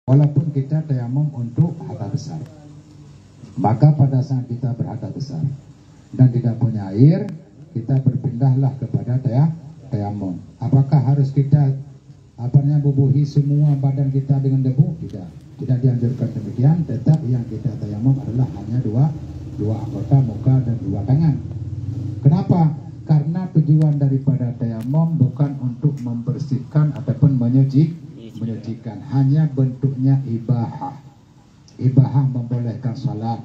Walaupun kita tayamum untuk hadas besar, maka pada saat kita berhadas besar dan tidak punya air, kita berpindahlah kepada tayamum. Apakah harus kita bubuhi semua badan kita dengan debu? Tidak dianjurkan demikian. Tetap yang kita tayamum adalah hanya dua anggota muka dan dua tangan. Kenapa? Karena tujuan daripada tayamum bukan untuk membersihkan ataupun menyucikan, hanya bentuknya ibahah. Ibahah membolehkan salat,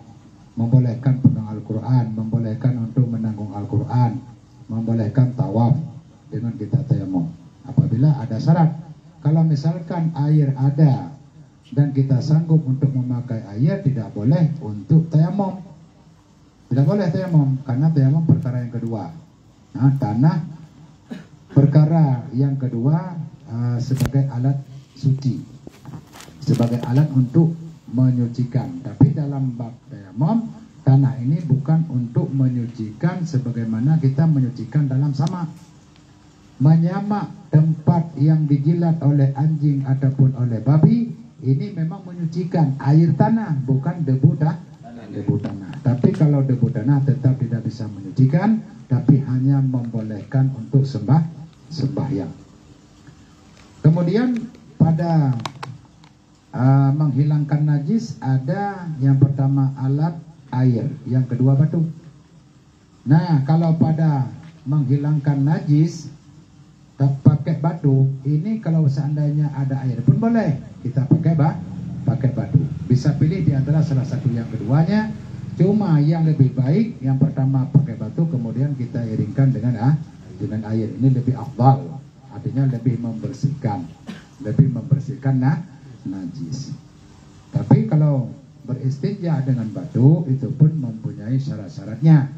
membolehkan pegang Al-Quran, membolehkan untuk menanggung Al-Quran, membolehkan tawaf dengan kita tayamum. Apabila ada syarat, kalau misalkan air ada dan kita sanggup untuk memakai air, tidak boleh untuk tayamum. Tidak boleh tayamum, karena tayamum perkara yang kedua. Nah, tanah perkara yang kedua sebagai alat suci, sebagai alat untuk menyucikan. Tapi dalam bab tayamum, tanah ini bukan untuk menyucikan sebagaimana kita menyucikan dalam sama. Menyamak tempat yang dijilat oleh anjing ataupun oleh babi, ini memang menyucikan air tanah, bukan debu tanah. Tapi kalau debu tanah tetap tidak bisa menyucikan, tapi hanya membolehkan untuk sembahyang. Kemudian pada menghilangkan najis ada yang pertama alat air, yang kedua batu. Nah, kalau pada menghilangkan najis pakai batu, ini kalau seandainya ada air pun boleh kita pakai batu. Bisa pilih di antara salah satu yang keduanya. Cuma yang lebih baik yang pertama pakai batu, kemudian kita iringkan dengan air. Ini lebih afdal, artinya lebih membersihkan najis. Tapi kalau beristinja dengan batu itu pun mempunyai syarat-syaratnya.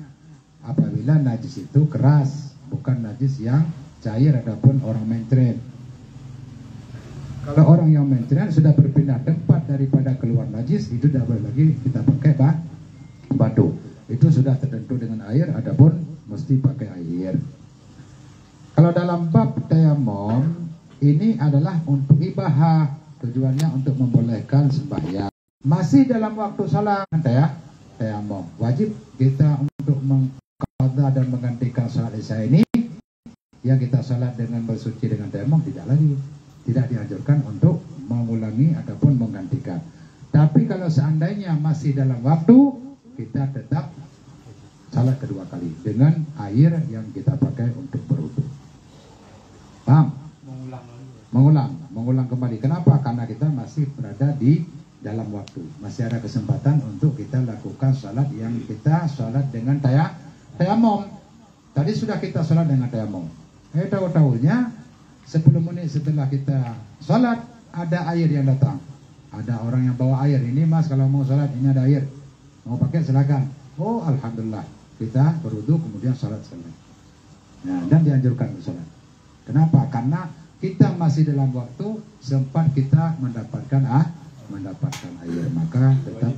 Apabila najis itu keras, bukan najis yang cair ataupun orang mentren. Kalau orang yang mentren sudah berpindah tempat daripada keluar najis, itu tidak boleh lagi kita pakai batu. Itu sudah tertentu dengan air, adapun mesti pakai air. Kalau dalam bab tayamum, ini adalah untuk ibahah, tujuannya untuk membolehkan sembahyang. Masih dalam waktu salat tayamum, wajib kita untuk mengqadha dan menggantikan salat isya ini. Yang kita salat dengan bersuci dengan tayamum tidak dianjurkan untuk mengulangi ataupun menggantikan. Tapi kalau seandainya masih dalam waktu, kita tetap salat kedua kali dengan air yang kita pakai untuk berwudu. Paham? Mengulang kembali. Kenapa? Karena kita masih berada di dalam waktu. Masih ada kesempatan untuk kita lakukan salat yang kita salat dengan tayamum. Tadi sudah kita salat dengan tayamum. Tahu-tahunya 10 menit setelah kita salat ada air yang datang. Ada orang yang bawa air. Ini mas, kalau mau salat ini ada air. Mau pakai silakan. Oh alhamdulillah, kita berwudu kemudian salat sekali. Nah, dan dianjurkan salat. Kenapa? Karena kita masih dalam waktu, sempat kita mendapatkan air, maka tetap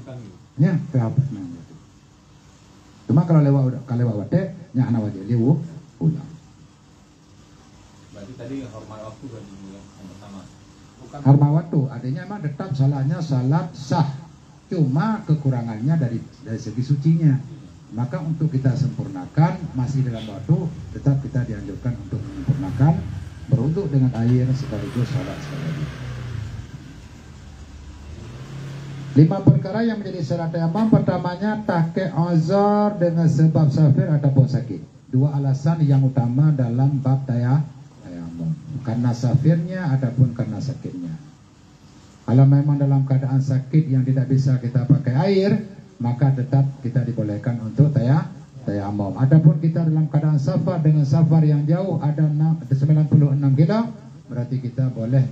cuma kalau lewat wate nyahna wajib liwu ulang. Berarti tadi hormat waktu kan yang pertama. Hormat waktu artinya memang tetap salahnya salat sah, cuma kekurangannya dari segi sucinya. Maka untuk kita sempurnakan masih dalam waktu, tetap kita dianjurkan untuk menyempurnakan berwudu dengan air sekaligus salat sekali lagi. 5 perkara yang menjadi syarat tayamum. Pertamanya tahqiq uzur dengan sebab safir ataupun sakit. 2 alasan yang utama dalam bab tayamum, karena safirnya ataupun karena sakitnya. Kalau memang dalam keadaan sakit yang tidak bisa kita pakai air, maka tetap kita dibolehkan untuk tayamum. Adapun kita dalam keadaan safar dengan safar yang jauh ada 96 kilo, berarti kita boleh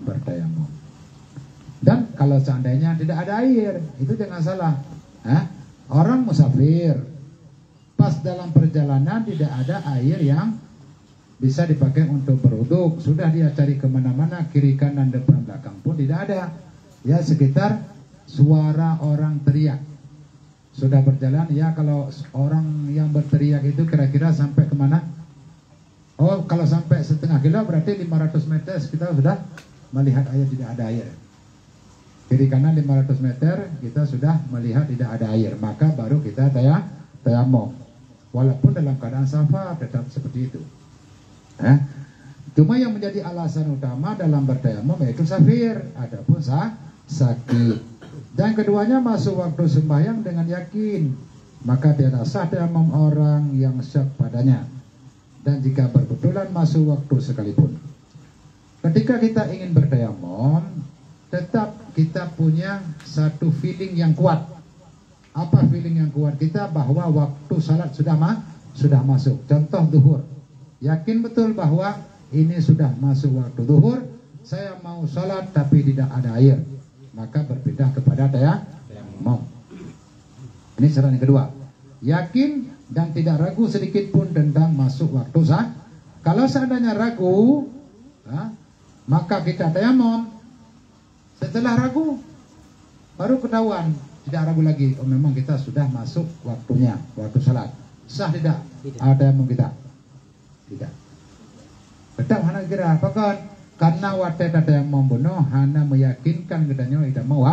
bertayamum. Dan kalau seandainya tidak ada air, itu jangan salah. Orang musafir pas dalam perjalanan tidak ada air yang bisa dipakai untuk berwudu, sudah dia cari kemana-mana, kiri kanan depan belakang pun tidak ada. Ya sekitar suara orang teriak. Sudah berjalan, ya kalau orang yang berteriak itu kira-kira sampai kemana? Oh, kalau sampai setengah kilo berarti 500 meter kita sudah melihat air, tidak ada air. Kiri kanan 500 meter kita sudah melihat tidak ada air, maka baru kita tayamum. Walaupun dalam keadaan safar tetap seperti itu. Cuma yang menjadi alasan utama dalam bertayamum yaitu safir, adapun sakit. Dan keduanya masuk waktu sembahyang dengan yakin, maka tidak sah tayamum orang yang syak padanya. Dan jika berbetulan masuk waktu sekalipun. Ketika kita ingin bertayamum, tetap kita punya satu feeling yang kuat. Apa feeling yang kuat kita? Bahwa waktu salat sudah masuk. Contoh zuhur. Yakin betul bahwa ini sudah masuk waktu zuhur. Saya mau salat tapi tidak ada air. Maka berpindah kepada tayamum. Ini syarat yang kedua. Yakin dan tidak ragu sedikit pun tentang masuk waktu sah. Kalau seandainya ragu, maka kita tayamum. Setelah ragu, baru ketahuan, tidak ragu lagi. Oh, memang kita sudah masuk waktunya, waktu salat. Sah tidak? Tayamum kita? Tidak. Tetap hana kira apakah? Karena wateta tayamum bunuh hana meyakinkan katanya tidak mau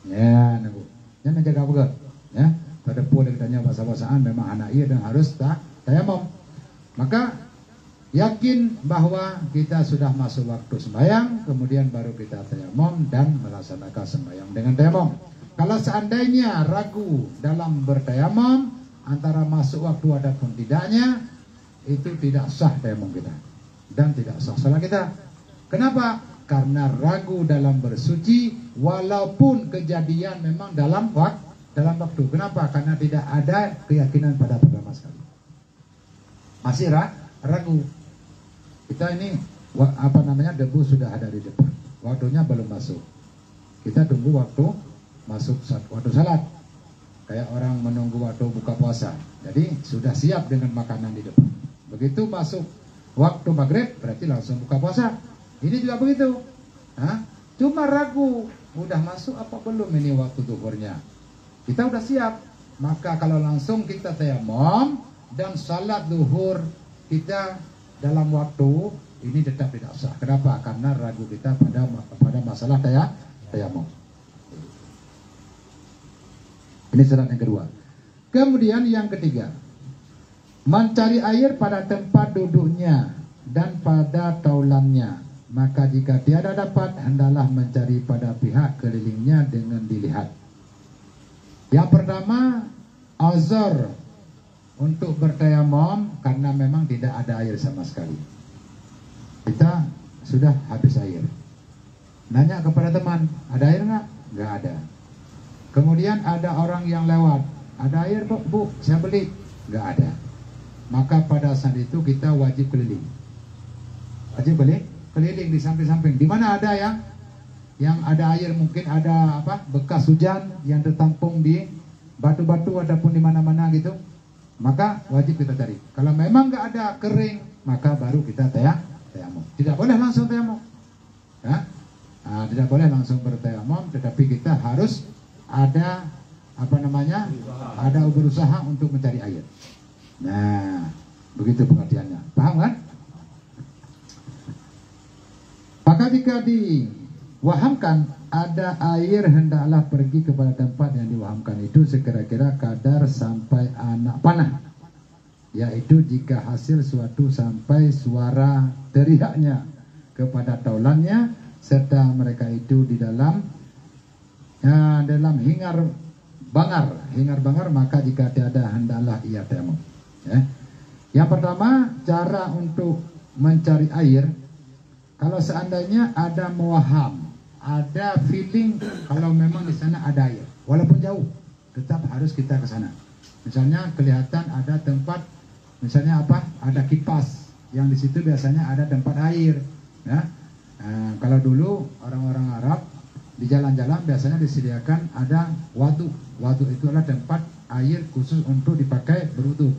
ya, nabu. Jangan jaga apa? Ya, pada pun katanya bahasa-bahasaan memang anak iya dan harus tayamum. Maka yakin bahwa kita sudah masuk waktu sembahyang, kemudian baru kita tayamum dan melaksanakan sembahyang dengan tayamum. Kalau seandainya ragu dalam bertayamum antara masuk waktu adapun tidaknya, itu tidak sah tayamum kita dan tidak sah salat kita. Kenapa? Karena ragu dalam bersuci walaupun kejadian memang dalam waktu. Kenapa? Karena tidak ada keyakinan pada pertama sekali. Masih ragu. Kita ini debu sudah ada di depan, waktunya belum masuk. Kita tunggu waktu masuk waktu salat, kayak orang menunggu waktu buka puasa. Jadi sudah siap dengan makanan di depan. Begitu masuk waktu maghrib berarti langsung buka puasa. Ini juga begitu. Cuma ragu, udah masuk apa belum ini waktu zuhurnya. Kita udah siap, maka kalau langsung kita tayamum dan salat zuhur kita dalam waktu ini tetap tidak sah. Kenapa? Karena ragu kita pada masalah tayamum. Ini syarat yang kedua. Kemudian yang ketiga, mencari air pada tempat duduknya dan pada taulannya. Maka jika tiada dapat, hendaklah mencari pada pihak kelilingnya dengan dilihat. Yang pertama, azar untuk bertayamum karena memang tidak ada air sama sekali. Kita sudah habis air. Nanya kepada teman, ada air nggak? Nggak ada. Kemudian ada orang yang lewat, ada air bu, saya beli. Nggak ada. Maka pada saat itu kita wajib keliling. Wajib keliling di samping-samping. Di mana ada yang ada air, mungkin ada bekas hujan yang tertampung di batu-batu ataupun di mana-mana gitu. Maka wajib kita cari. Kalau memang nggak ada kering, maka baru kita tayamum. Tidak boleh langsung tayamum. Tidak boleh langsung bertayamum, tetapi kita harus ada ada berusaha untuk mencari air. Nah, begitu pengertiannya. Paham kan? Maka jika diwahamkan ada air, hendaklah pergi kepada tempat yang diwahamkan itu sekira-kira kadar sampai anak panah, yaitu jika hasil suatu sampai suara teriaknya kepada taulannya serta mereka itu di dalam hingar bangar, maka jika tiada hendaklah ia tayamum. Yang pertama, cara untuk mencari air. Kalau seandainya ada muwaham, ada feeling kalau memang di sana ada air, walaupun jauh, tetap harus kita ke sana. Misalnya kelihatan ada tempat, misalnya ada kipas yang di situ biasanya ada tempat air. Kalau dulu orang-orang Arab di jalan-jalan biasanya disediakan ada waduk. Waduk itu adalah tempat air khusus untuk dipakai berwudu.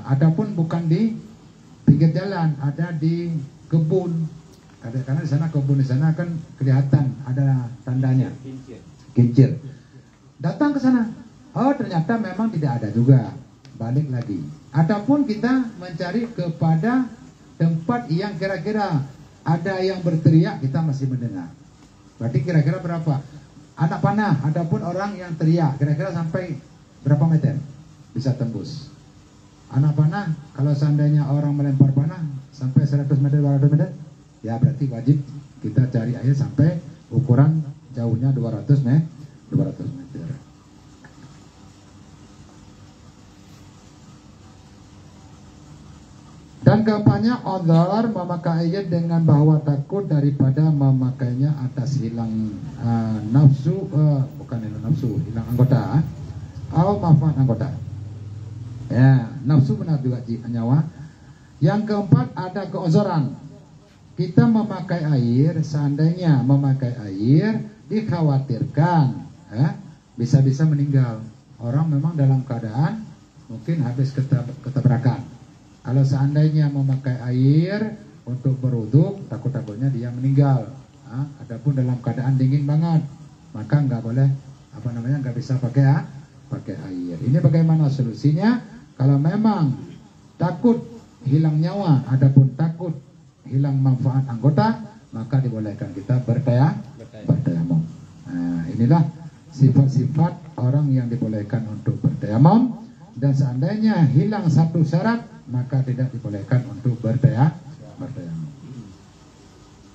Adapun bukan di pinggir jalan, ada di kebun. Karena di sana kebun, di sana kan kelihatan ada tandanya. Kincir. Datang ke sana. Oh, ternyata memang tidak ada juga. Balik lagi. Adapun kita mencari kepada tempat yang kira-kira ada yang berteriak, kita masih mendengar. Berarti kira-kira berapa? Anak panah, adapun orang yang teriak, kira-kira sampai berapa meter bisa tembus? Anak panah, kalau seandainya orang melempar panah sampai 100 meter, 200 meter, ya berarti wajib kita cari air sampai ukuran jauhnya 200 meter. Dan keempatnya, odor memakai air dengan bahwa takut daripada memakainya atas hilang nafsu, bukan hilang nafsu, hilang anggota, atau manfaat anggota. Ya, nafsu benar juga nyawa. Yang keempat ada keozoran. Kita memakai air, seandainya memakai air dikhawatirkan, bisa-bisa meninggal. Orang memang dalam keadaan mungkin habis ketabrakan. Kalau seandainya memakai air untuk berwudu, takut-takutnya dia meninggal. Adapun dalam keadaan dingin banget, maka nggak boleh, nggak bisa pakai air. Ini bagaimana solusinya? Kalau memang takut hilang nyawa, adapun takut hilang manfaat anggota, maka dibolehkan kita bertayamum. Nah, inilah sifat-sifat orang yang dibolehkan untuk bertayamum. Dan seandainya hilang satu syarat, maka tidak dibolehkan untuk bertayamum.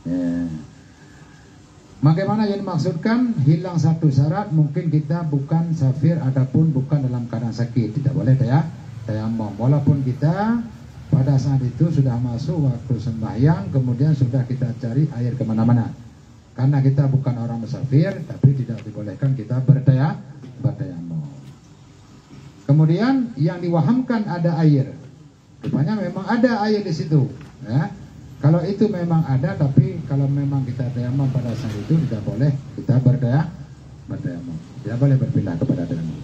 Ya. Bagaimana yang dimaksudkan hilang satu syarat? Mungkin kita bukan safir ataupun bukan dalam keadaan sakit, tidak boleh tayamum. Walaupun kita pada saat itu sudah masuk waktu sembahyang, kemudian sudah kita cari air kemana-mana. Karena kita bukan orang musafir, tapi tidak dibolehkan kita bertayamum. Kemudian yang diwahamkan ada air. Rupanya memang ada air di situ. Ya. Kalau itu memang ada, tapi kalau memang kita tayamum pada saat itu tidak boleh kita bertayamum. Tidak boleh berpindah kepada tayamum.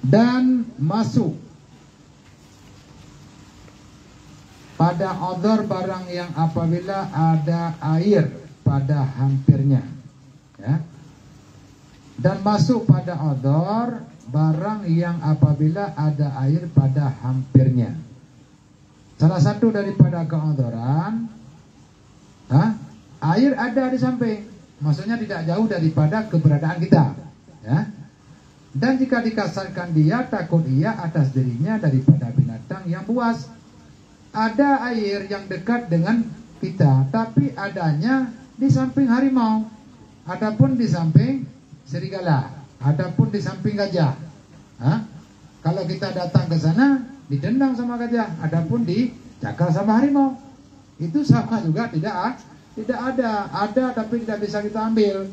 Dan masuk pada odor barang yang apabila ada air pada hampirnya. Ya. Dan masuk pada odor barang yang apabila ada air pada hampirnya. Salah satu daripada keodoran, air ada di samping, maksudnya tidak jauh daripada keberadaan kita. Ya. Dan jika dikasarkan dia, takut ia atas dirinya daripada binatang yang buas. Ada air yang dekat dengan kita, tapi adanya di samping harimau, adapun di samping serigala, adapun di samping gajah. Kalau kita datang ke sana, ditendang sama gajah, adapun dicakar sama harimau. Itu sama juga tidak ada tapi tidak bisa kita ambil.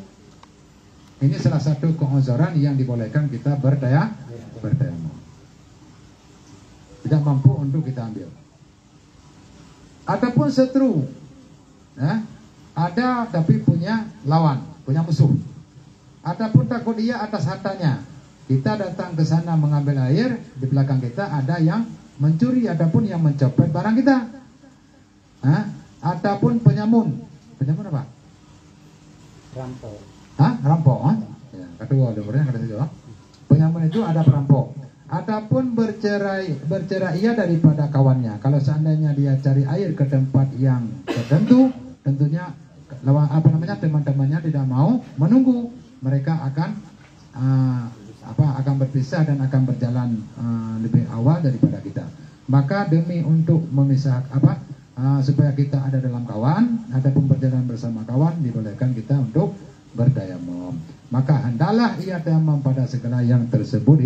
Ini salah satu keozoran yang dibolehkan kita bertayamum. Tidak mampu untuk kita ambil. Ataupun setru, ada tapi punya lawan, punya musuh. Ataupun takut dia atas hartanya. Kita datang ke sana mengambil air, di belakang kita ada yang mencuri ataupun yang mencopet barang kita. Ataupun penyamun. Penyamun apa? Rampok. Rampok. Ya, kedua nomornya kata itu. Penyamun itu ada perampok. Ataupun bercerai ia daripada kawannya. Kalau seandainya dia cari air ke tempat yang tertentu, tentunya teman-temannya tidak mau menunggu. Mereka akan berpisah dan akan berjalan lebih awal daripada kita. Maka demi untuk memisah supaya kita ada dalam kawan, adapun berjalan bersama kawan, dibolehkan kita untuk bertayamum. Maka hendaklah ia tayamum pada segala yang tersebut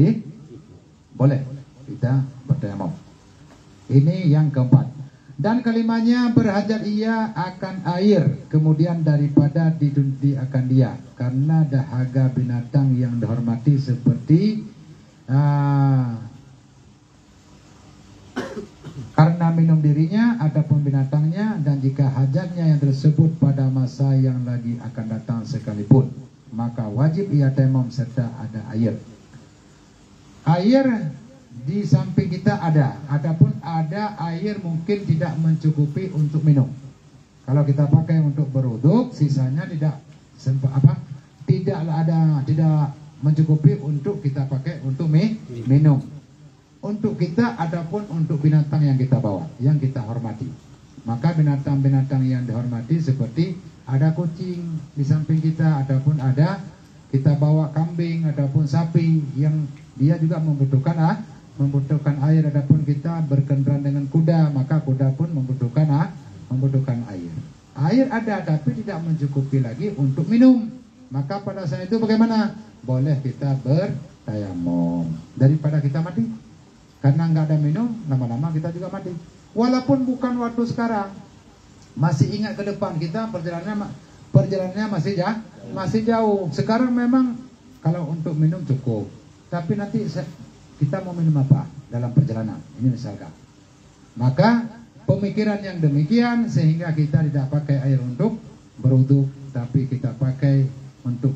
boleh kita bertayamum. Ini yang keempat. Dan kelimanya, berhajat ia akan air, kemudian daripada didundi akan dia, karena dahaga binatang yang dihormati seperti karena minum dirinya ataupun binatangnya, dan jika hajatnya yang tersebut pada masa yang lagi akan datang sekalipun, maka wajib ia tayamum serta ada air. Air di samping kita ada, adapun ada air mungkin tidak mencukupi untuk minum. Kalau kita pakai untuk berwudu, sisanya tidak mencukupi untuk kita pakai untuk minum. Untuk kita adapun untuk binatang yang kita bawa, yang kita hormati. Maka binatang-binatang yang dihormati seperti ada kucing di samping kita, ataupun ada kita bawa kambing ataupun sapi yang dia juga membutuhkan air, adapun kita berkendaraan dengan kuda, maka kuda pun membutuhkan air. Air ada tapi tidak mencukupi lagi untuk minum. Maka pada saat itu bagaimana? Boleh kita bertayamum daripada kita mati. Karena nggak ada minum, lama-lama kita juga mati. Walaupun bukan waktu sekarang, masih ingat ke depan kita perjalanannya masih jauh. Sekarang memang kalau untuk minum cukup, tapi nanti kita mau minum apa dalam perjalanan ini misalkan. Maka pemikiran yang demikian sehingga kita tidak pakai air untuk berwudu, tapi kita pakai untuk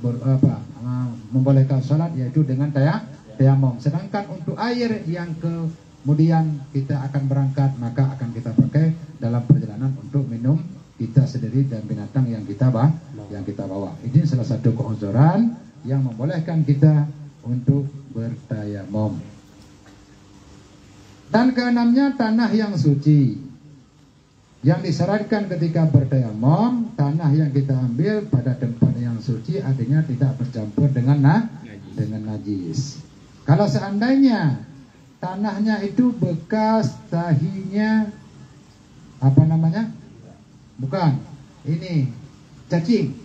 membolehkan salat, yaitu dengan tayamum. Sedangkan untuk air yang kemudian kita akan berangkat, maka akan kita pakai dalam perjalanan untuk minum kita sendiri dan binatang yang kita bawa. Ini salah satu keuzuran yang membolehkan kita untuk bertayamum. Dan keenamnya, tanah yang suci. Yang disyaratkan ketika bertayamum, tanah yang kita ambil pada tempat yang suci artinya tidak bercampur dengan najis. Kalau seandainya tanahnya itu bekas tahinya bukan, ini cacing,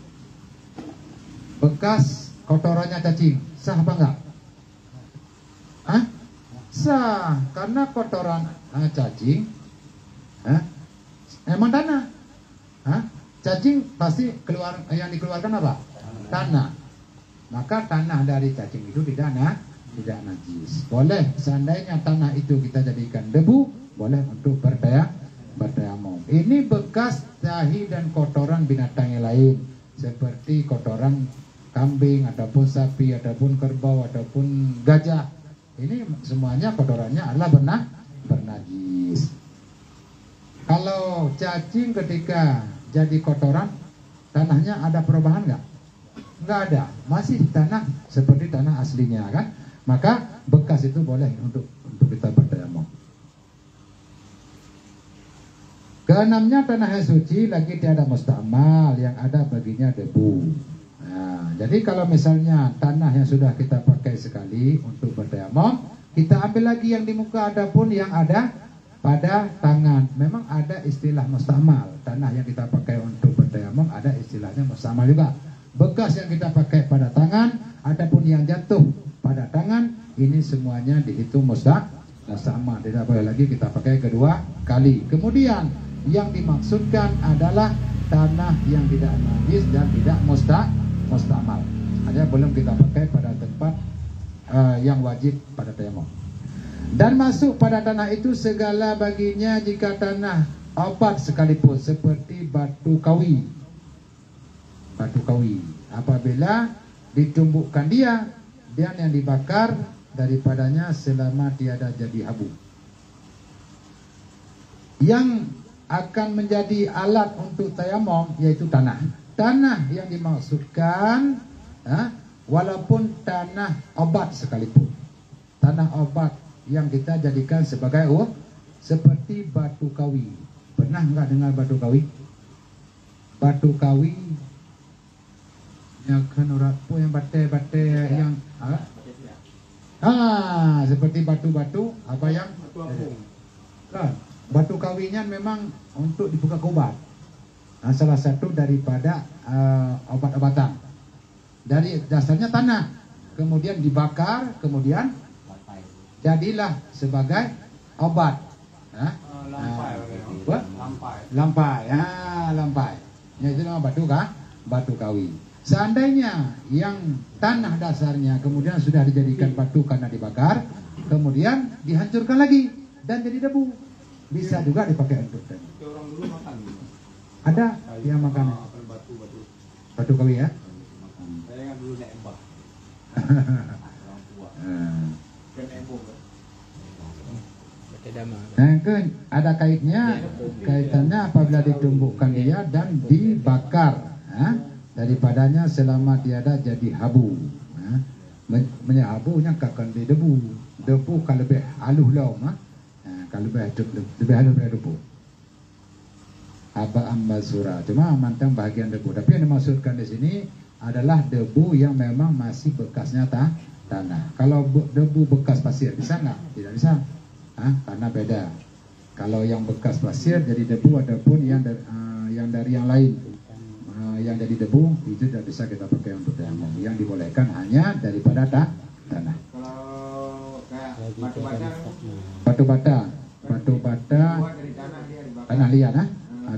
bekas kotorannya cacing, sah apa enggak? Sah, karena kotoran cacing emang tanah. Cacing pasti yang dikeluarkan apa? Tanah. Maka tanah dari cacing itu tidak najis. Boleh seandainya tanah itu kita jadikan debu, boleh untuk bertayamum. Ini bekas tahi dan kotoran binatang yang lain, seperti kotoran kambing ataupun sapi ataupun kerbau ataupun gajah. Ini semuanya kotorannya adalah bernajis. Kalau cacing ketika jadi kotoran, tanahnya ada perubahan nggak? Nggak ada, masih tanah seperti tanah aslinya kan. Maka bekas itu boleh untuk kita bertayamum. Keenamnya, tanah yang suci lagi tiada mustamal, yang ada baginya debu. Nah, jadi kalau misalnya tanah yang sudah kita pakai sekali untuk bertayamum, kita ambil lagi yang di muka, adapun yang ada pada tangan. Memang ada istilah mustamal, tanah yang kita pakai untuk bertayamum ada istilahnya mustamal juga. Bekas yang kita pakai pada tangan, adapun yang jatuh pada tangan, ini semuanya dihitung mustamal. Tidak boleh lagi kita pakai kedua kali. Kemudian yang dimaksudkan adalah tanah yang tidak najis dan tidak mustamal. Hanya belum kita pakai pada tempat yang wajib pada tayamum. Dan masuk pada tanah itu segala baginya jika tanah obat sekalipun, seperti batu kawi. Batu kawi apabila ditumbukkan dia dan yang dibakar daripadanya selama tiada jadi abu. Yang akan menjadi alat untuk tayamum yaitu tanah. Tanah yang dimaksudkan walaupun tanah obat sekalipun. Tanah obat yang kita jadikan sebagai seperti batu kawi. Pernah nggak dengar batu kawi? Batu kawi yang kan uratpu yang bate-bate yang seperti batu-batu apa yang batu kawinya memang untuk dibuka obat. Salah satu daripada obat-obatan. Dari dasarnya tanah, kemudian dibakar, kemudian jadilah sebagai obat. Lampai. Itu nama batu kawi. Seandainya yang tanah dasarnya kemudian sudah dijadikan batu karena dibakar, kemudian dihancurkan lagi dan jadi debu, bisa juga dipakai untuk tadi. Orang dulu makan. Ada yang makan batu kawi ya. Saya ingat dulu naik embah. Orang tua. Kan embung kan. Nah, ada kaitannya apabila ditumbukkan dia dan dibakar, daripadanya selama tiada jadi habu. Habunya akan di debu. Debu kalau lebih halus lah, kalau lebih halus dari debu. haba'an mansura. Cuma mantang bagian debu. Tapi yang dimaksudkan di sini adalah debu yang memang masih bekasnya tanah. Kalau debu bekas pasir bisa nggak? Tidak bisa. Karena beda. Kalau yang bekas pasir jadi debu, adapun yang dari yang lain yang jadi debu itu tidak bisa kita pakai untuk tayamum. Yang dibolehkan hanya daripada tanah. Kalau kayak batu bata tanah liat,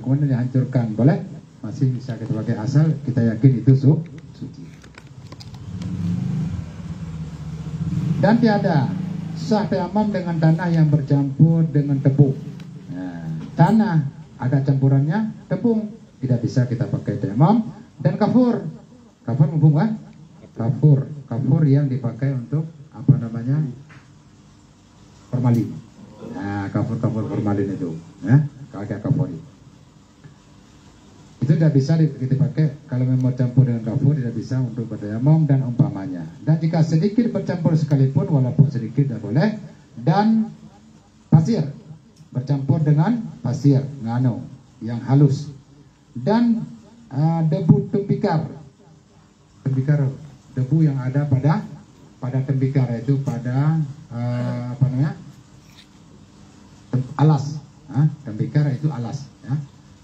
kemudian dihancurkan, boleh? Masih bisa kita pakai asal kita yakin itu suci. Dan tiada sah tayamum dengan tanah yang bercampur dengan tepung. Nah, tanah ada campurannya tepung, tidak bisa kita pakai tayamum. Dan kafur mubung kan? Kafur yang dipakai untuk apa namanya? Formalin. Nah, kafur formalin itu, kayak kafur itu tidak bisa dipakai. Kalau memang campur dengan kafur tidak bisa untuk bertayamum dan umpamanya. Dan jika sedikit bercampur sekalipun, walaupun sedikit tidak boleh. Dan pasir bercampur dengan pasir ngano yang halus. Dan debu tembikar, debu yang ada pada tembikar, itu pada apa namanya, alas. Tembikar itu alas.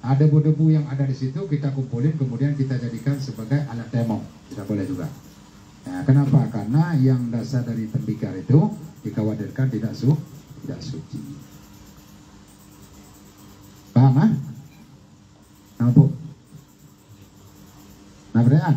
Ada debu-debu yang ada di situ kita kumpulin, kemudian kita jadikan sebagai alat tayamum, tidak boleh juga. Nah, kenapa? Karena yang dasar dari tembikar itu dikhawatirkan tidak suci. Paham? Nampu? Nah, pertanyaan.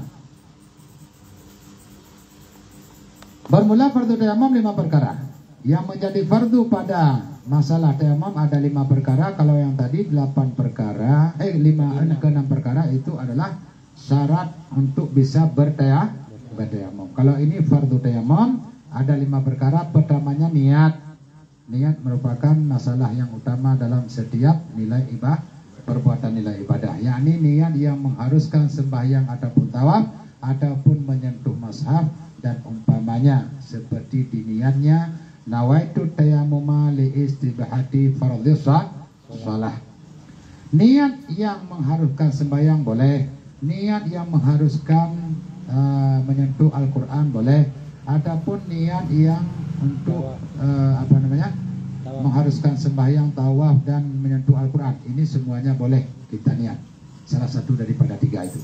Bermula fardu tayamum 5 perkara. Yang menjadi fardu pada masalah tayamum ada 5 perkara. Kalau yang tadi 8 perkara, 6 perkara itu adalah syarat untuk bisa bertayamum. Kalau ini fardu tayamum ada 5 perkara. Pertamanya niat. Niat merupakan masalah yang utama dalam setiap perbuatan nilai ibadah. Yakni niat yang mengharuskan sembahyang ataupun tawaf ataupun menyentuh mushaf dan umpamanya, seperti di niatnya nawaitu tayammuma li istibahati fardhis shalah. Niat yang mengharuskan sembahyang boleh, niat yang mengharuskan menyentuh Al-Qur'an boleh, ataupun niat yang untuk mengharuskan sembahyang, tawaf dan menyentuh Al-Qur'an. Ini semuanya boleh kita niat. Salah satu daripada 3 itu.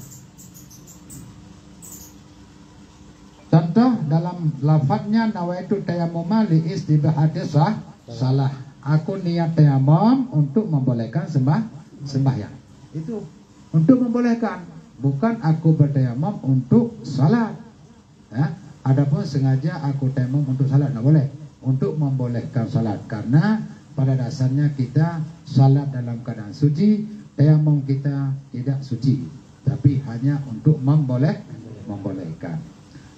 Contoh dalam lafadznya nawaitu tayammuma li istibahati shalah. Aku niat tayamum untuk membolehkan sembahyang. Itu untuk membolehkan, bukan aku bertayamum untuk salat. Adapun sengaja aku tayamum untuk salat tidak boleh. Untuk membolehkan salat, karena pada dasarnya kita salat dalam keadaan suci, tayamum kita tidak suci, tapi hanya untuk membolehkan.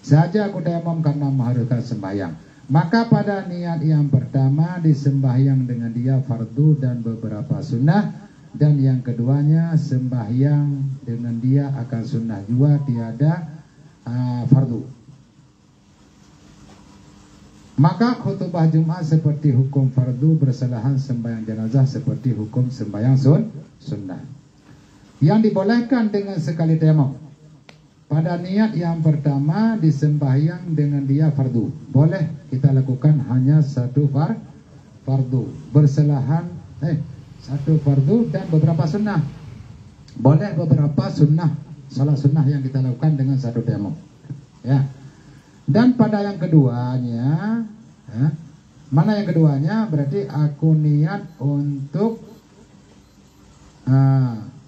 Saja aku tayamum karena mengharuskan sembahyang. Maka pada niat yang pertama disembahyang dengan dia fardu dan beberapa sunnah, dan yang keduanya sembahyang dengan dia akan sunnah juga, tiada fardu. Maka khutbah Jumat seperti hukum fardu, bersalahan sembahyang jenazah seperti hukum sembahyang sunnah. Yang dibolehkan dengan sekali tayamum. Pada niat yang pertama disembahyang dengan dia fardu, boleh kita lakukan hanya satu fardu, bersalahan satu fardu dan beberapa sunnah. Boleh beberapa sunnah, salah sunnah yang kita lakukan dengan satu tayamum. Ya. Dan pada yang keduanya, mana yang keduanya? Berarti aku niat untuk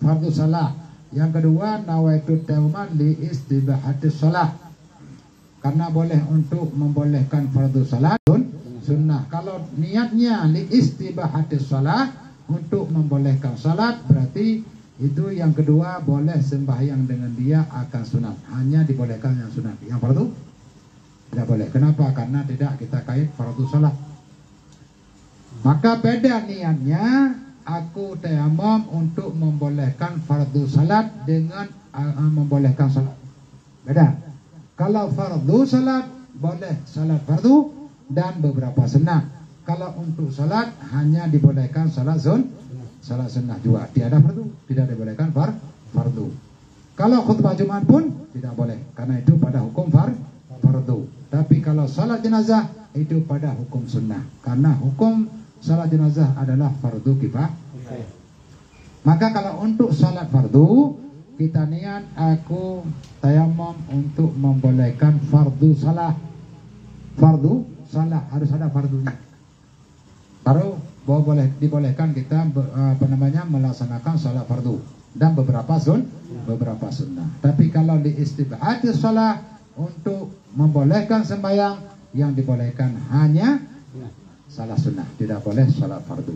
fardu salah. Yang kedua, nawaitu tayammum li istibahati shalah. Karena boleh untuk membolehkan fardu salat sunnah. Kalau niatnya li istibahati shalah, untuk membolehkan salat, berarti itu yang kedua boleh sembahyang dengan dia akan sunat. Hanya dibolehkan yang sunat. Yang fardu tidak boleh. Kenapa? Karena tidak kita kait fardu salat. Maka beda niatnya. Aku tayamum untuk membolehkan fardu salat dengan membolehkan salat. Beda. Kalau fardu salat boleh salat fardu dan beberapa sunnah. Kalau untuk salat hanya dibolehkan salat salat sunnah juga tiada fardu, tidak dibolehkan fardu. Kalau khutbah Jumat pun tidak boleh, karena itu pada hukum fardu. Tapi kalau salat jenazah itu pada hukum sunnah, karena hukum salat jenazah adalah fardu kifayah. Maka kalau untuk salat fardu, kita niat aku tayamum untuk membolehkan fardu salah. Fardu salah harus ada fardunya. Baru boleh dibolehkan kita melaksanakan salat fardu dan beberapa sunnah. Tapi kalau di istibahati salat untuk membolehkan sembahyang, yang dibolehkan hanya salat sunnah, tidak boleh salat fardu.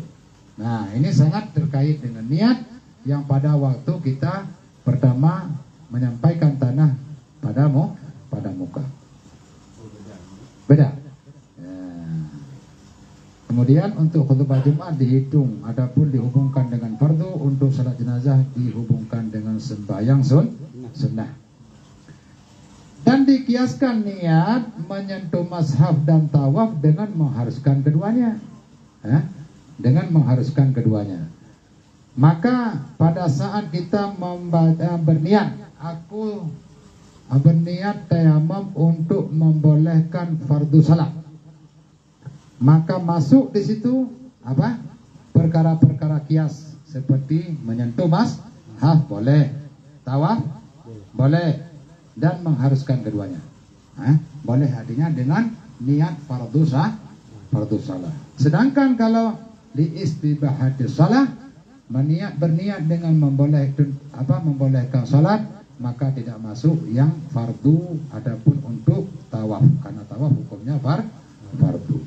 Nah, ini sangat terkait dengan niat yang pada waktu kita pertama menyampaikan tanah pada muka. Beda. Kemudian untuk khutbah Jumat dihitung, adapun dihubungkan dengan fardu, untuk salat jenazah dihubungkan dengan sembahyang sunnah. Dan dikiaskan niat menyentuh mazhab dan tawaf dengan mengharuskan keduanya. Dengan mengharuskan keduanya. Maka pada saat kita berniat, aku berniat tayamum untuk membolehkan fardu salat, maka masuk di situ apa? Perkara-perkara kias seperti menyentuh mazhab boleh, tawaf boleh, dan mengharuskan keduanya. Boleh artinya dengan niat fardu salat. Sedangkan kalau di istibahati salat berniat dengan membolehkan salat, maka tidak masuk yang fardu adapun untuk tawaf, karena tawaf hukumnya fardu.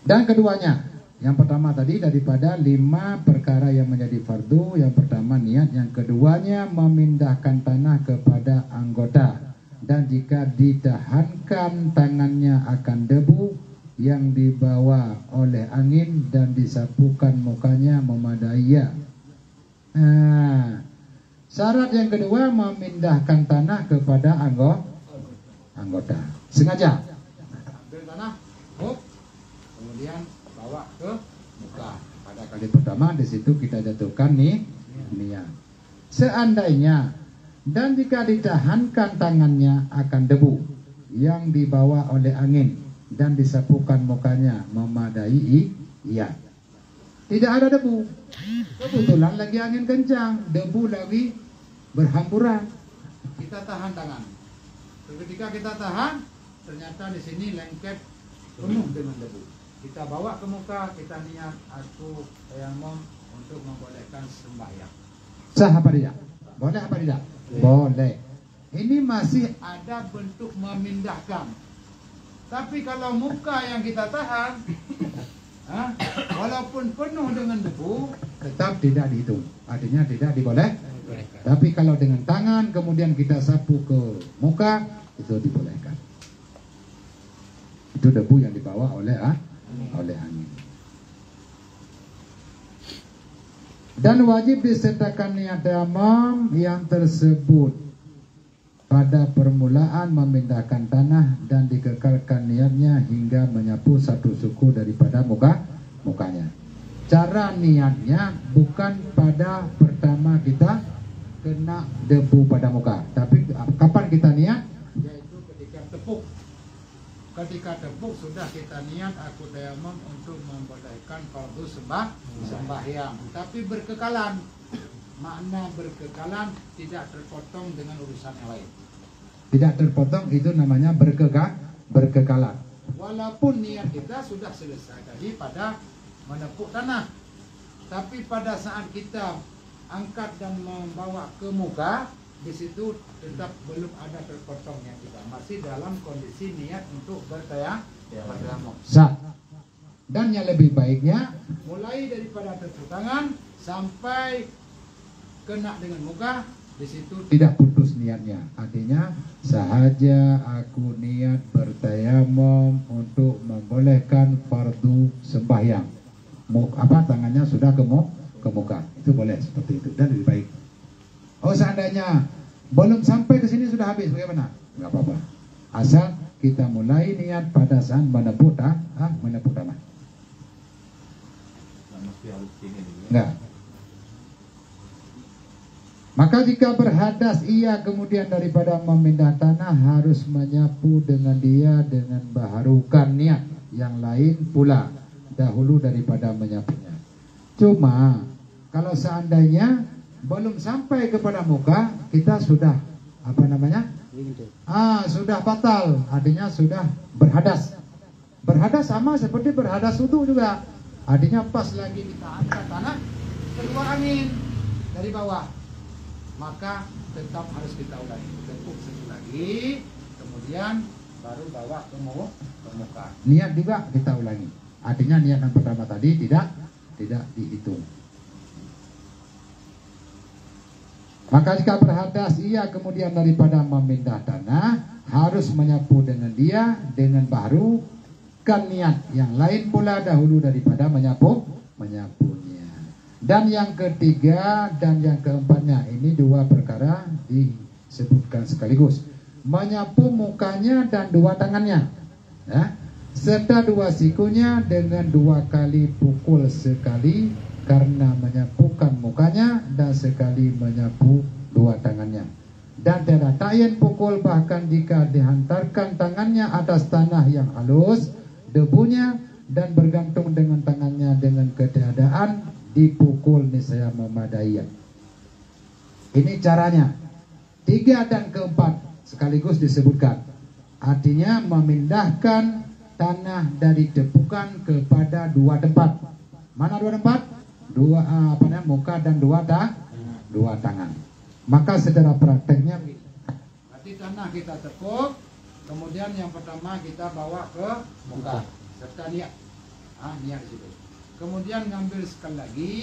Dan keduanya, yang pertama tadi daripada 5 perkara yang menjadi fardu, yang pertama niat, yang keduanya memindahkan tanah kepada anggota, dan jika ditahankan tangannya akan debu yang dibawa oleh angin dan disapukan mukanya memadai. Syarat yang kedua memindahkan tanah kepada anggota. Sengaja ambil tanah, kemudian bawa ke muka. Pada kali pertama di situ kita jatuhkan niat. Seandainya dan jika ditahankan tangannya akan debu yang dibawa oleh angin dan disapukan mukanya memadai, iya. Tidak ada debu. Kebetulan lagi angin kencang, debu lagi berhamburan. Kita tahan tangan. Ketika kita tahan, ternyata di sini lengket penuh dengan debu. Kita bawa ke muka, kita niat aku tayamum untuk membolehkan sembahyang. Sah apa tidak? Boleh apa tidak? Boleh. Ini masih ada bentuk memindahkan. Tapi kalau muka yang kita tahan, walaupun penuh dengan debu, tetap tidak dihitung. Artinya tidak diboleh. Tapi kalau dengan tangan kemudian kita sapu ke muka, itu dibolehkan. Itu debu yang dibawa oleh angin. Dan wajib disertakan niat tayamum yang tersebut pada permulaan memindahkan tanah dan dikekalkan niatnya hingga menyapu satu suku daripada mukanya. Cara niatnya bukan pada pertama kita kena debu pada muka, tapi kapan kita niat? Yaitu ketika tepuk. Ketika tepuk sudah kita niat aku tayamum untuk membolehkan fardu sembahyang. Tapi berkekalan. Makna berkekalan tidak terpotong dengan urusan yang lain. Tidak terpotong itu namanya berkekalan. Walaupun niat kita sudah selesai tadi pada menepuk tanah. Tapi pada saat kita angkat dan membawa ke muka, di situ tetap belum ada terpotongnya kita. Masih dalam kondisi niat untuk bertayamum. Sah. Dan yang lebih baiknya mulai daripada tepuk tangan sampai kena dengan muka, di situ tidak putus niatnya. Artinya sahaja aku niat bertayamum untuk membolehkan fardu sembahyang. Tangannya sudah ke muka. Itu boleh seperti itu dan lebih baik. Oh, seandainya belum sampai ke sini sudah habis, bagaimana? Enggak apa-apa. Asal kita mulai niat pada saat menepuk tanah. Mesti harus ini dulu. Enggak. Maka jika berhadas ia kemudian daripada memindah tanah harus menyapu dengan dia dengan baharukan niat yang lain pula dahulu daripada menyapunya. Cuma kalau seandainya belum sampai kepada muka, kita sudah sudah batal, artinya sudah berhadas. Berhadas sama seperti berhadas wudu juga. Artinya pas lagi kita angkat tanah, keluar angin dari bawah, maka tetap harus kita ulangi, tepuk sekali lagi, kemudian baru bawa ke muka. Niat juga kita ulangi. Artinya niat yang pertama tadi tidak dihitung. Maka jika berhadas ia kemudian daripada memindah tanah harus menyapu dengan dia dengan baru kan niat yang lain pula dahulu daripada menyapunya. Dan yang ketiga dan yang keempatnya, ini dua perkara disebutkan sekaligus. Menyapu mukanya dan dua tangannya, ya, serta dua sikunya dengan 2 kali pukul sekali karena menyapukan mukanya dan sekali menyapu 2 tangannya. Dan tiada ta'yin pukul bahkan jika dihantarkan tangannya atas tanah yang halus debunya dan bergantung dengan tangannya dengan ketiadaan dipukul niscaya memadai. Ini caranya. 3 dan keempat sekaligus disebutkan. Artinya memindahkan tanah dari depukan kepada 2 tempat. Mana 2 tempat? Muka dan 2 tangan. Maka secara prakteknya berarti tanah kita tepuk, kemudian yang pertama kita bawa ke muka serta niat. Niat di situ. Kemudian ngambil sekali lagi,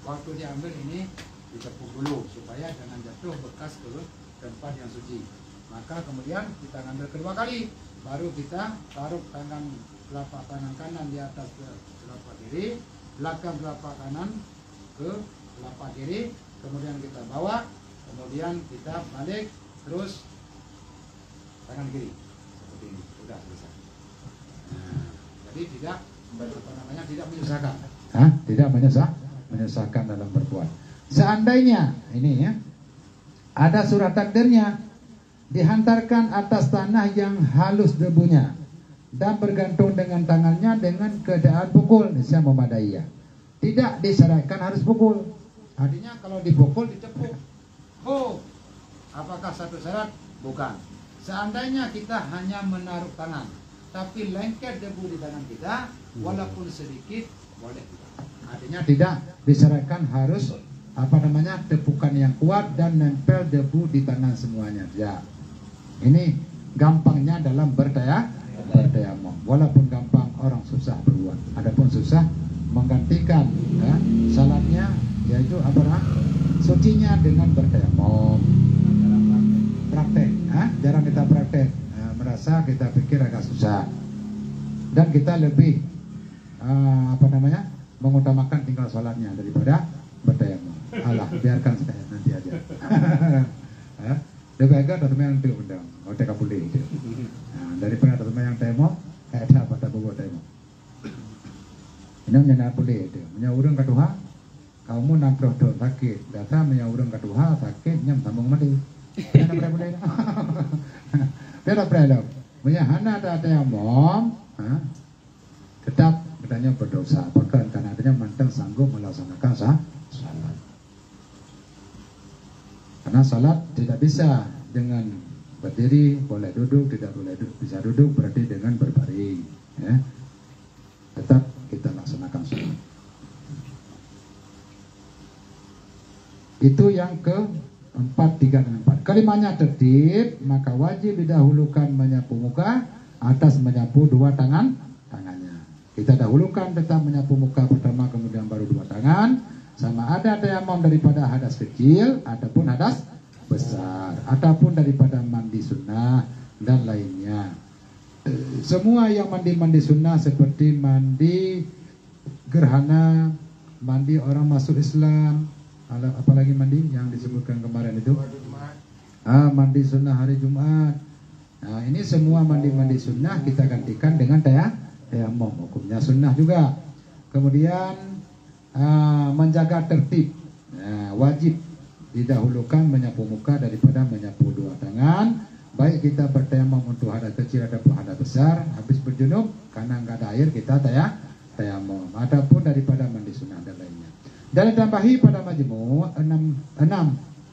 waktu diambil ini ditepuk dulu supaya jangan jatuh bekas ke tempat yang suci. Maka kemudian kita ngambil kedua kali, baru kita taruh telapak tangan kanan di atas telapak kiri, belakang telapak kanan ke telapak kiri, kemudian kita bawa, kemudian kita balik terus tangan kiri seperti ini, sudah selesai. Jadi tidak tidak menyusahkan, tidak menyusahkan dalam berbuat. Seandainya ini ya ada surat takdirnya dihantarkan atas tanah yang halus debunya dan bergantung dengan tangannya dengan keadaan pukul, niscaya memadai ya. Tidak disyaratkan harus pukul. Artinya kalau dipukul ditepuk. Apakah satu syarat? Bukan. Seandainya kita hanya menaruh tangan, tapi lengket debu di tangan kita, walaupun sedikit boleh juga. Artinya tidak disyaratkan harus tepukan yang kuat dan nempel debu di tangan semuanya. Ya. Ini gampangnya dalam berdayamum. Walaupun gampang orang susah berbuat. Adapun susah menggantikan salatnya yaitu sucinya dengan berdayamum. Praktek, jarang kita praktek. Merasa kita pikir agak susah. Dan kita lebih mengutamakan tinggal salatnya daripada berdayamum. Alah, biarkan saya nanti aja. Lebih agak ada yang itu undang, otak kapuli itu. Daripada ada yang temo, ada pada buku temo. Ini menyenangkan puli itu. Menyauran ketuha, kamu namproh do sakit. Data menyauran ketuha sakit, nyam sambung mati. Mana berapa? Beda berapa? Menyahana ada yang mom, tetap katanya berdosa. Bahkan karena adanya mantan sanggup melaksanakan salat. Karena salat tidak bisa dengan berdiri, boleh duduk, tidak boleh bisa duduk, berarti dengan berbaring. Ya. Tetap kita laksanakan salat. Itu yang keempat, 3 dan 4. Kelimanya tertib, maka wajib didahulukan menyapu muka atas menyapu 2 tangannya. Kita dahulukan tetap menyapu muka pertama, kemudian baru 2 tangan. Sama ada tayamum daripada hadas kecil ataupun hadas besar, ataupun daripada mandi sunnah dan lainnya. Semua yang mandi sunnah seperti mandi gerhana, mandi orang masuk Islam, apalagi mandi yang disebutkan kemarin itu, mandi sunnah hari Jumat, Nah, ini semua mandi-mandi sunnah kita gantikan dengan tayamum. Hukumnya sunnah juga. Kemudian menjaga tertib. Nah, wajib didahulukan menyapu muka daripada menyapu dua tangan. Baik kita bertayamum untuk hadas kecil ataupun hadas besar. Habis berjunub karena nggak ada air kita tayamum. Ataupun daripada mandi sunnah dan lainnya. Dan ditambahi pada majmu' 6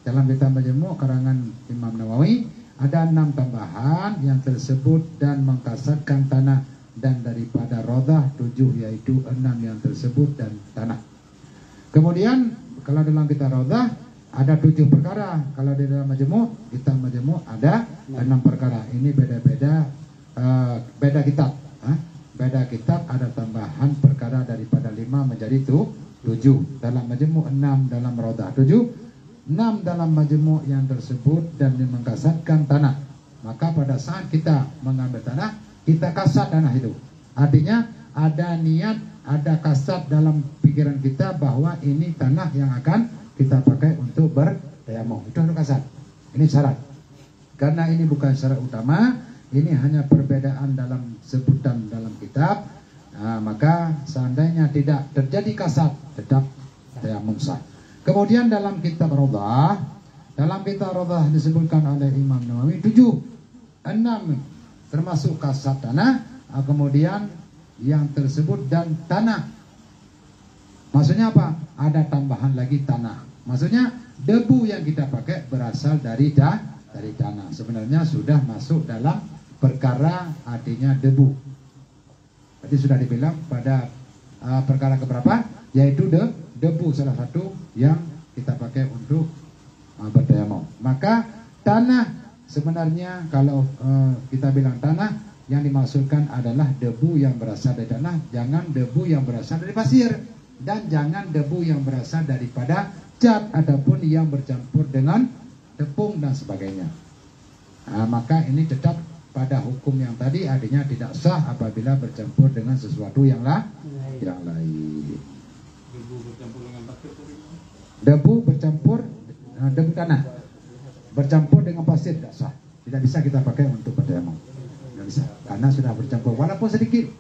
dalam kitab majmu' karangan Imam Nawawi. Ada 6 tambahan yang tersebut dan mengkasatkan tanah, dan daripada rodah 7 yaitu 6 yang tersebut dan tanah. Kemudian kalau dalam kitab rodah ada 7 perkara, kalau di dalam kitab majmu' ada 6 perkara. Ini beda-beda beda kitab. Beda kitab ada tambahan perkara daripada 5 menjadi 7. Dalam majmu' 6, dalam rodah 7. 6 dalam majmu' yang tersebut dan mengkasatkan tanah. Maka pada saat kita mengambil tanah, kita kasat tanah itu. Artinya ada niat, ada kasat dalam pikiran kita bahwa ini tanah yang akan kita pakai untuk bertayamum. Itu harus kasat. Ini syarat. Karena ini bukan syarat utama, ini hanya perbedaan dalam sebutan dalam kitab. Nah, maka seandainya tidak terjadi kasat, tetap tayamum sah. Kemudian dalam kitab Rodah disebutkan oleh Imam Nawawi 7, 6 termasuk kasat tanah, kemudian yang tersebut dan tanah. Maksudnya apa? Ada tambahan lagi tanah. Maksudnya debu yang kita pakai berasal dari tanah. Sebenarnya sudah masuk dalam perkara artinya debu. Tadi sudah dibilang pada perkara keberapa? Yaitu debu, salah satu yang kita pakai untuk bertayamum. Maka tanah sebenarnya kalau kita bilang tanah, yang dimaksudkan adalah debu yang berasal dari tanah, jangan debu yang berasal dari pasir, dan jangan debu yang berasal daripada cat ataupun yang bercampur dengan tepung dan sebagainya. Maka ini tetap pada hukum yang tadi, artinya tidak sah apabila bercampur dengan sesuatu yang lain. Debu bercampur debu tanah bercampur dengan pasir tidak sah. Tidak bisa kita pakai untuk bertayamum. Tidak bisa, karena sudah bercampur walaupun sedikit.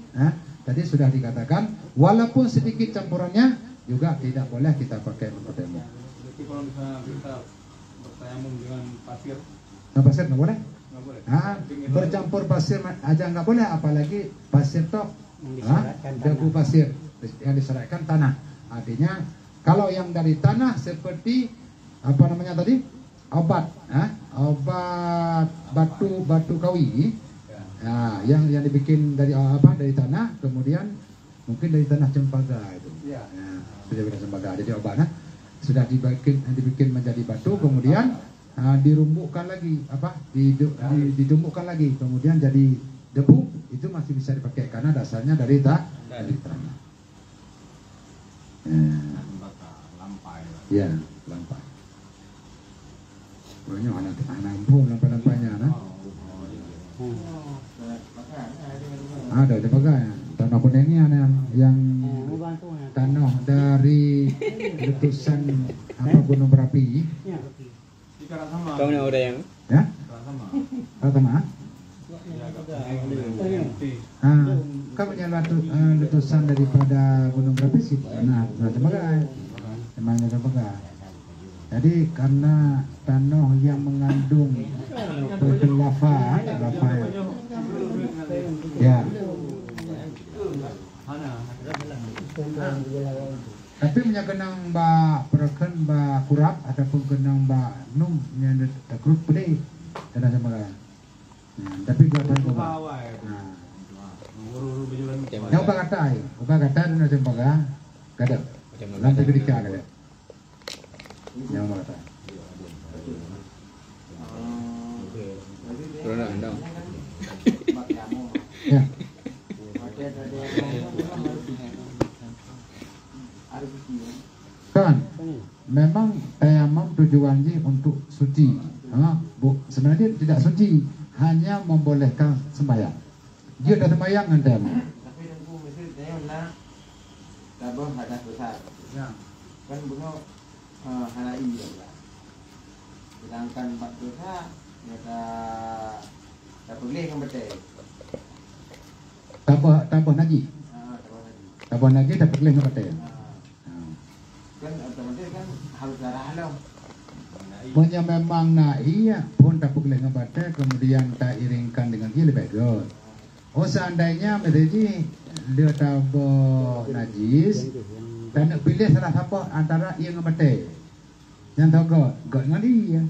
Tadi sudah dikatakan walaupun sedikit campurannya juga tidak boleh kita pakai untuk bertayamum. Jadi kalau misalnya kita bertayamum dengan pasir, pasir nggak boleh. nggak boleh. Bercampur pasir aja nggak boleh, apalagi pasir toh. Debu pasir yang diserahkan tanah. Artinya kalau yang dari tanah seperti apa namanya tadi, obat batu kawi, yang dibikin dari dari tanah, kemudian mungkin dari tanah cempega itu, sudah dari cempega, jadi obat sudah dibikin menjadi batu, kemudian dirumbukkan lagi, didumbukkan lagi, kemudian jadi debu, itu masih bisa dipakai karena dasarnya dari tanah. Lampai. Ya, lampai. Banyak anak empuk lampai-lampainya, Ada pakai tanah kuningnya yang tanah dari letusan gunung berapi. Kau nak ada yang? Ya? Sama. Kamu letusan daripada gunung berapi sih. Emang pakai. Jadi karena tanah yang mengandung lava ya. Tapi punya kenang perken kurap ataupun kenang num yang kurut pede dan sama kan. Tapi gua tahu yang kata dan sama kan. Kada. Lantai kedika kada. Yang kata. Ya. Kan, memang tayamum tujuannya untuk suci. Sebenarnya tidak suci, hanya membolehkan sembahyang. Dia ada sembahyang kan tayamum. Tapi aku mesti tayamum nak double hadas besar. Ya. Kan bunuh halai ya. Sedangkan 4 dosa kata tak boleh dengan betul. Tabah najis. Tabah najis tak boleh dengan betul. Kan otomatis kan harus darah halau. Punya memang iya pun tak boleh dengan betul, kemudian tak iringkan dengan dia lebih bagus. Oh seandainya menjadi dia tabah najis dan nak pilih salah satu antara ia dengan betul. Yang tahu god dengan dia.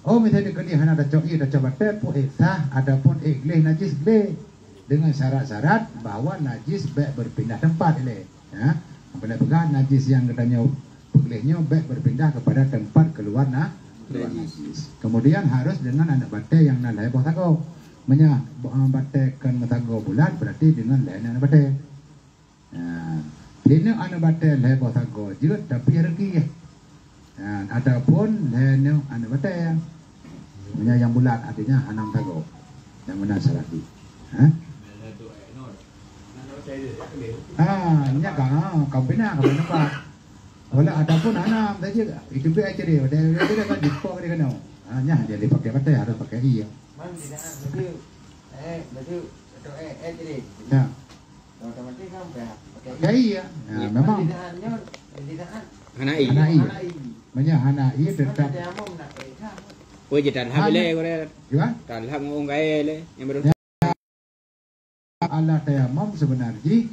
Oh misalnya dia hanya ada cok ia ada coba tepu sah, adapun gleh najis gleh dengan syarat-syarat bahawa najis baik berpindah tempat ile. Ya, apabila pegang najis yang katanya peglehnya baik berpindah kepada tempat keluar najis. Kemudian harus dengan anak batai yang nak lahir botago. Menya batai kan botago bulat berarti dengan lain anak batai. Ya, ini anak batai lahir botago juga tapi rezeki ya. Adapun lainnya anak batai yang bulat artinya anam tago yang mana salati. Ini kau bina pak. Wala adapun anam tadi itu be aja dia. Dia kan diskor dia kan. Nya dia dipakai batai harus pakai iya. Man tidak baju jadi. Ya. Otomatis kan pakai. Ya iya. Ya, memang. Tidak. Hanai. Banyak anak ia tetap. Oi jitan habile kore. Ya. Tan hab ngong gae le yang baru. Alat tayamum sebenarnya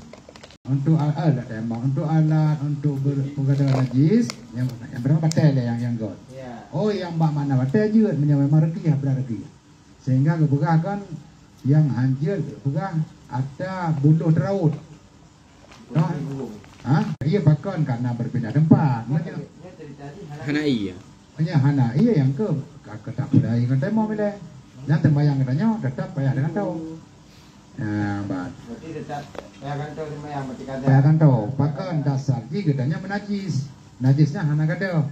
untuk alat tayamum untuk alat untuk berpegada najis yang berapa batai yang god. Oh yang bak mana batai juga memang rezeki berarti. Sehingga kepegakan yang hanjil pegang ada buluh teraut. Ia bahkan karena berpindah tempat. Hanai ya. Hanya hana iya yang ke tak budaya kata mau bila yang tembayang katanya tetap payah dengan tahu. Berarti tetap payah kan tahu tembayang berarti kata. Payah kan tahu. Bahkan dasar ji katanya menajis. Najisnya hana kata.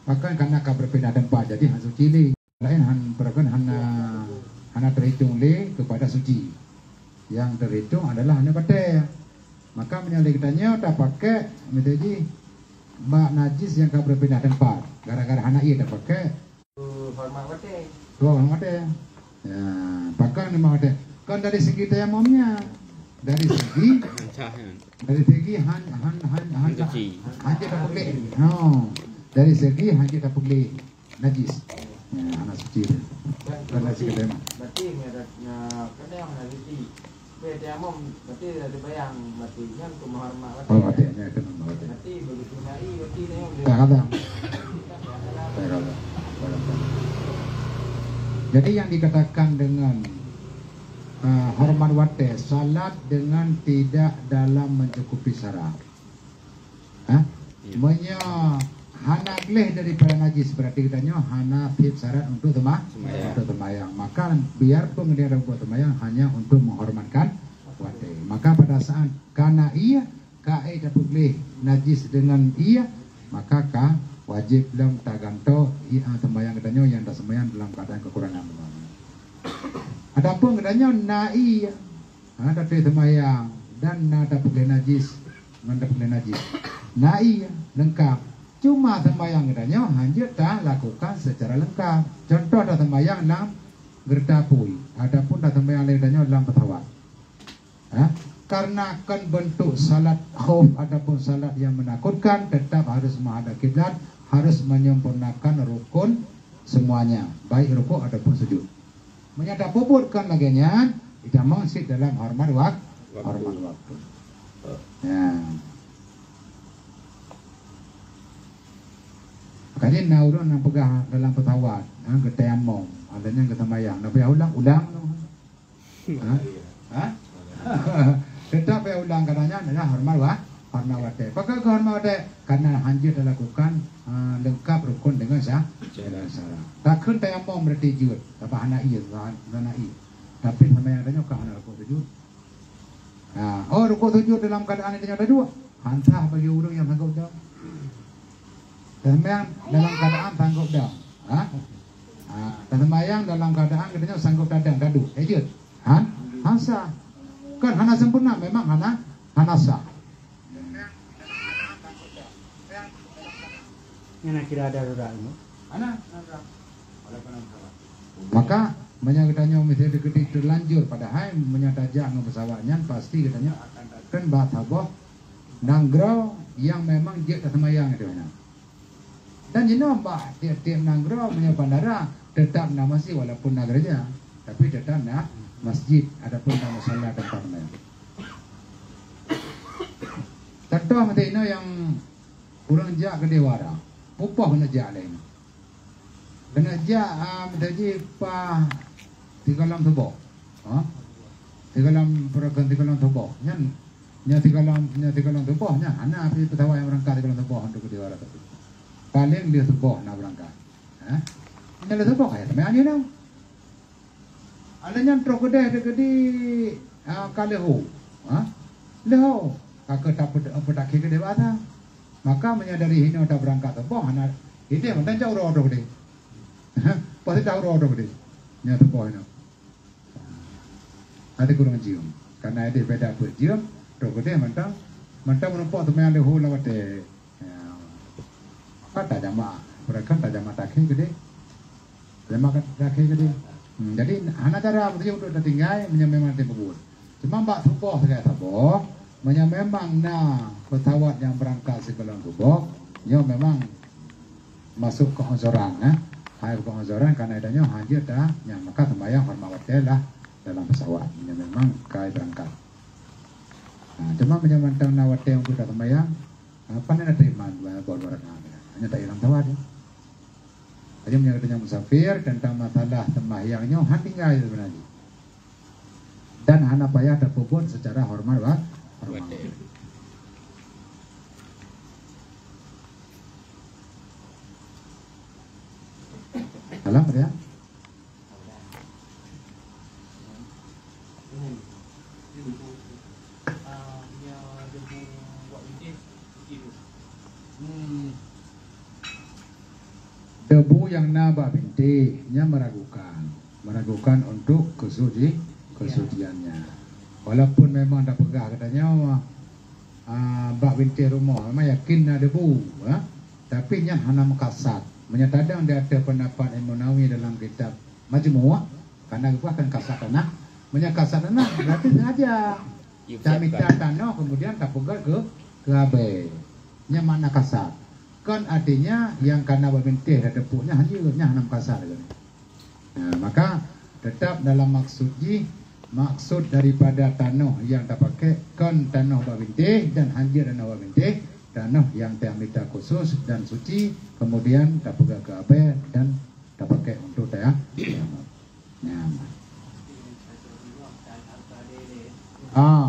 Bahkan karena kau berpindah tempat jadi han suci le. Lain han berkan hana terhitung le kepada suci. Yang terhitung adalah hana batai. Maka menyalih katanya tak pakai menjadi mak najis yang kau berpindah tempat. Gara-gara anak ia dah pakai hormat batai. Hormat batai. Ya, pakai memang ada. Kan dari segi tayamumnya, dari segi han tak boleh. Dari segi han tak boleh najis. Ya, anak suci. Karena segi tayamum. Berarti kena yang najis. Tayamum berarti ada bayang berarti kan untuk menghormat batai. Oh, batai itu batai. Berarti begitu nari berarti tayamum. Tak kata. Jadi yang dikatakan dengan hormat wate salat dengan tidak dalam mencukupi syarat. Menya hana gleh daripada najis berarti katanya hana fit syarat untuk temayang. Maka biarpun dia buat temayang hanya untuk menghormatkan wate. Maka pada saat karena ia kae dapat gleh najis dengan ia maka wajib dalam taganto sembahyang katanya yang tak sembahyang dalam keadaan kekurangan. Adapun katanya nai ada sembahyang dan ada boleh najis, ada boleh najis. Nai lengkap. Cuma sembahyang katanya hanya tak lakukan secara lengkap. Contoh ada sembahyang dalam gerdapui. Adapun ada sembahyang lain katanya dalam petawat. Karena kan bentuk salat khauf adapun salat yang menakutkan tetap harus menghadap kiblat, harus menyempurnakan rukun semuanya, baik rukuk ataupun sujud. Menyadap puputkan laginya kita masih dalam hormat waktu. Ya. Makanya naurun yang pegah dalam petawat, ketayamum, adanya ketambayang, tapi ulang. Tetap ulang katanya adalah hormat wate. Pakai hormat wate karena hanjir dilakukan lengkap rukun dengan syarat. Takkan tayamum berarti jujur, tapi anak iya, tapi sama yang adanya kan anak rukun sujud. Rukun sujud dalam keadaan ini ada dua. Hantah bagi orang yang sanggup dah. Sembahyang dalam keadaan sanggup dah. Sembahyang dalam keadaan katanya sanggup dadu. Ejut. Hansa. Kan hana sempurna memang hana sah. Yang kira ada ini. Maka katanya misalnya gede terlanjur padahal menyadajak ng pesawatnya pasti katanya kan batabah nanggro yang memang dia semayang itu kan. Dan jino mbak tiap nanggro punya bandara tetap nama sih walaupun nagernya tapi tetap na masjid adapun nama salah tempatnya. Contoh macam ini yang kurang jak ke dewara, upah kena jak lain. Kena jak menjadi pa tigalam tubuh, tigalam perakan tigalam tubuh, nya tigalam tubuh, nya anak api pesawat yang berangkat tigalam tubuh untuk ke dewara tu. Paling dia tubuh nak berangkat, nya dia tubuh kayak teman ni dah. Ada yang truk gede kaleho, leho, kakak tak pedaki ke dewasa. Maka menyadari ini udah berangkat tubuh, anak itu yang mentang jauh rodo gede, pasti jauh rodo gede, nya tubuh ini. Ada kurang cium, karena ada beda bercium, truk gede mentang menumpuk teman leho lawat deh. Kata jamaah, mereka tak jamaah taki gede, jamaah taki gede. Jadi anak cara betul untuk tinggal menyamai tempur. Cuma mbak tubuh saya tahu, memang pesawat yang berangkat sebelum tubuh, memang masuk ke onsoran, hai ke onsoran karena adanya hadir dah, yang maka sembahyang hormat lah dalam pesawat, memang kai berangkat. Cuma menyamantang nawat yang sudah sembahyang, apa nak terima boleh hanya tak hilang tawar ya. Aja menyangkutnya musafir tentang masalah sembahyangnya tinggal sebenarnya. Dan hana payah terpupun secara hormat hormat. Salam ya. Debu yang naba binti-nya meragukan untuk kesuciannya. Walaupun memang dah pegah katanya bak binti rumah memang yakin ada debu, tapi nya hana makasat. Menyatadang dia ada pendapat Imam Nawawi dalam kitab Majmu', karena gua akan kasat tanah, menyakasat tanah berarti sengaja. Kami tanah kemudian tak pegal ke abe. Nya mana kasat. Kan artinya yang karena berbintih dan depuknya hanya enam kasar. Maka tetap dalam maksud daripada tanah yang tak pakai kan tanah berbintih dan hancur tanah berbintih, tanah yang termita khusus dan suci, kemudian tak pegang ke abe dan tak pakai untuk tayammum.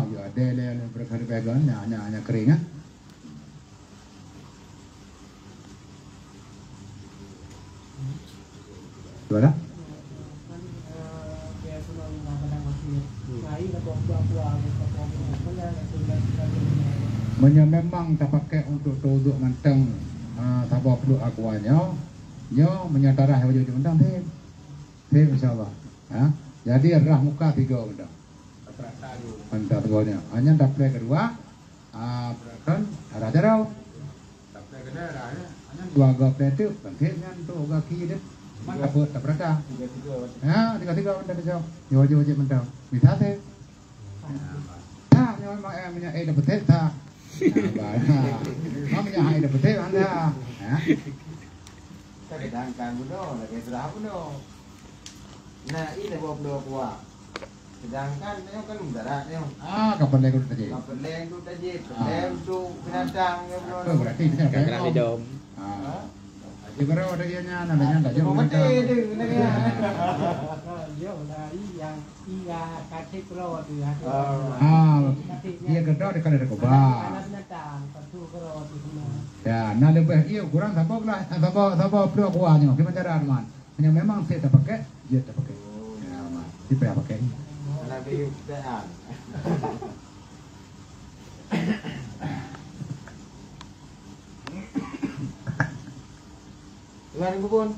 Ya ada le berkali-kali hanya kering Gimana? Memang tak pakai untuk tuduk manteng tak bawa perlu akuannya, menyadarah wajib undang teh insyaallah. Jadi rah muka 3 undang. Antara duanya. Hanya dapet kedua kan ada jarau. Dapet kedua hanya 2 gap itu bangkitnya untuk kaki dia. Mana tak berada. 3 benda dia. Wajib mentau. Minta teh. Memang punya dapat teh tak. Punya dapat teh Anda. Sedangkan budo lagi sudah budo. Nah, ini bawa budo kuah. Sedangkan dia kan mudaratnya. Kapan lagi tu tadi? Kapan lagi tu tadi? Kapan tu binatang yang budo. Berarti dia Kagak hidup. Juga ada ianya namanya tak jauh. Dia dari yang iya kasih keluar tu. Dia gedor di kali dekoba. Ya, nah lebih iya kurang sabok lah, sabok perlu kuahnya. Gimana cara aman? Hanya memang saya tak pakai, dia tak pakai. Ya, aman. Dia pakai. Nabi Udan. Gimana bubun?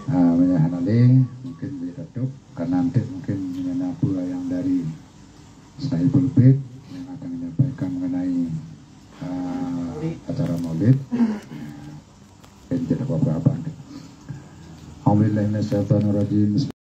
Banyak hal mungkin bisa tutup karena nanti mungkin mengenai pula yang dari Sahibul Bait yang akan menyampaikan mengenai acara Maulid. minasyaitonir rajim.